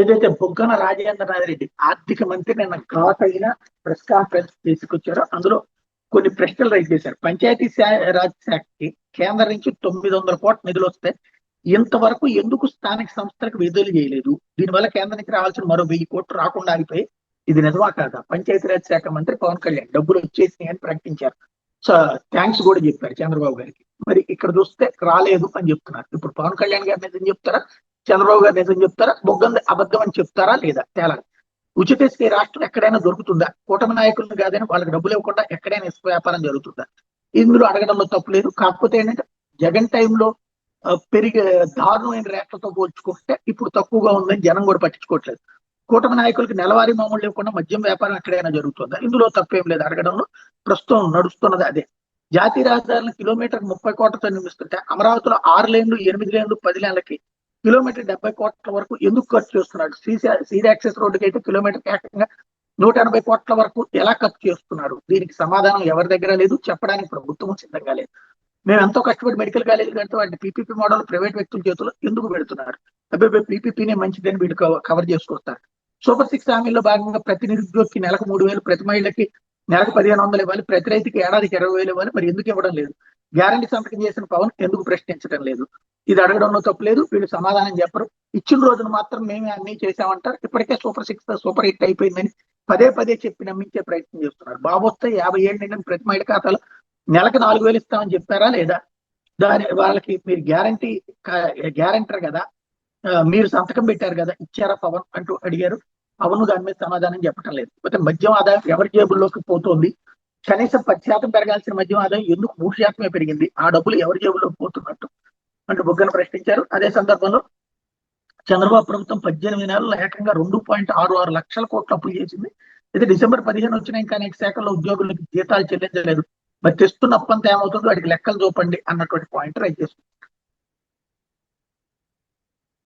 ఏదైతే బుగ్గన రాజేంద్రనాథ్ రెడ్డి ఆర్థిక మంత్రి నిన్న ఘాట్ అయిన ప్రెస్ కాన్ఫరెన్స్ తీసుకొచ్చారో అందులో కొన్ని ప్రశ్నలు రైజ్ చేశారు. పంచాయతీ రాజ్ శాఖకి కేంద్రం నుంచి 900 కోట్ల నిధులు వస్తే ఇంతవరకు ఎందుకు స్థానిక సంస్థలకు విడుదల చేయలేదు? దీనివల్ల కేంద్రం నుంచి రావాల్సిన మరో 1000 కోట్లు రాకుండా ఆగిపోయి ఇది నిజమా కాదా? పంచాయతీరాజ్ శాఖ మంత్రి పవన్ కళ్యాణ్ డబ్బులు వచ్చేసినాయి అని ప్రకటించారు. సో థ్యాంక్స్ కూడా చెప్పారు చంద్రబాబు గారికి. మరి ఇక్కడ చూస్తే రాలేదు అని చెప్తున్నారు. ఇప్పుడు పవన్ కళ్యాణ్ గారు నిజం చెప్తారా, చంద్రబాబు గారు నిజం చెప్తారా, బొగ్గంది అబద్ధం అని చెప్తారా లేదా తేలాలి. ఉచిత ఇసుక రాష్ట్రం ఎక్కడైనా దొరుకుతుందా? కూటమి నాయకులను కాదని వాళ్ళకి డబ్బులు ఇవ్వకుండా ఎక్కడైనా ఇసుక వ్యాపారం జరుగుతుందా? ఇందులో అడగడంలో తప్పు లేదు. కాకపోతే ఏంటంటే జగన్ టైంలో పెరిగే దారుణమైన రేట్లతో పోల్చుకుంటే ఇప్పుడు తక్కువగా ఉందని జనం కూడా పట్టించుకోవట్లేదు. కూటమి నాయకులకి నెలవారీ మామూలు లేకుండా మద్యం వ్యాపారం ఎక్కడైనా జరుగుతుందా? ఇందులో తప్పేం లేదు అడగడంలో. ప్రస్తుతం నడుస్తున్నది అదే. జాతీయ రహదారులను కిలోమీటర్ 30 కోట్లతో నిర్మిస్తుంటే అమరావతిలో 6 లేన్లు 8 లేన్లు 10 లేన్లకి కిలోమీటర్ 70 కోట్ల వరకు ఎందుకు ఖర్చు చేస్తున్నాడు? సీ యాక్సెస్ రోడ్డుకి అయితే కిలోమీటర్ ఏకంగా 180 కోట్ల వరకు ఎలా ఖర్చు చేస్తున్నాడు? దీనికి సమాధానం ఎవరి దగ్గర లేదు, చెప్పడానికి ప్రభుత్వం సిద్ధంగా లేదు. మేము ఎంతో కష్టపడి మెడికల్ కాలేజీలు కడితే వాటిని పీపీపీ మోడల్ ప్రైవేట్ వ్యక్తుల చేతుల్లో ఎందుకు పెడుతున్నారు? అబ్బాయి పీపీపీనే మంచిదని వీళ్ళు కవర్ చేసుకొస్తారు. సూపర్ 6 హామీల్లో భాగంగా ప్రతి నిరుద్యోగికి నెలకు 3000, ప్రతి మహిళకి నెలకు 1500 ఇవ్వాలి, ప్రతి రైతుకి ఏడాదికి 20,000 ఇవ్వాలి. మరి ఎందుకు ఇవ్వడం లేదు? గ్యారంటీ సంతకం చేసిన పవన్ ఎందుకు ప్రశ్నించడం లేదు? ఇది అడగడంలో తప్పులేదు. వీళ్ళు సమాధానం చెప్పరు. ఇచ్చిన రోజున మాత్రం మేమే అన్ని చేసామంటారు. ఇప్పటికే సూపర్ 6 సూపర్ హిట్ అయిపోయిందని పదే పదే చెప్పి నమ్మించే ప్రయత్నం చేస్తున్నారు. బాబు వస్తే 50 ఏళ్ళు నిండిన ప్రతి మహిళ ఖాతాలో నెలకు 4000 ఇస్తామని చెప్పారా లేదా? వాళ్ళకి మీరు గ్యారంటర్ కదా, మీరు సంతకం పెట్టారు కదా, ఇచ్చారా పవన్ అంటూ అడిగారు. పవన్ దాని మీద సమాధానం చెప్పడం లేదు. అయితే మద్యం ఆదాయం ఎవరి జేబుల్లోకి పోతుంది? కనీసం 10% పెరగాల్సిన మద్యం ఆదాయం ఎందుకు 3% పెరిగింది? ఆ డబ్బులు ఎవరి జేబుల్లోకి పోతున్నట్టు అంటూ బుగ్గన ప్రశ్నించారు. అదే సందర్భంలో చంద్రబాబు ప్రభుత్వం 18 నెలల్లో ఏకంగా 2.66 లక్షల కోట్ల అప్పులు చేసింది. అయితే డిసెంబర్ 15 వచ్చినా ఇంకా అనేక శాఖల్లో ఉద్యోగులకు జీతాలు చెల్లించలేదు. మరి తెస్తున్న అప్పంతా ఏమవుతుందో వాటికి లెక్కలు చూపండి అన్నటువంటి పాయింట్ రైజ్ చేస్తుంది.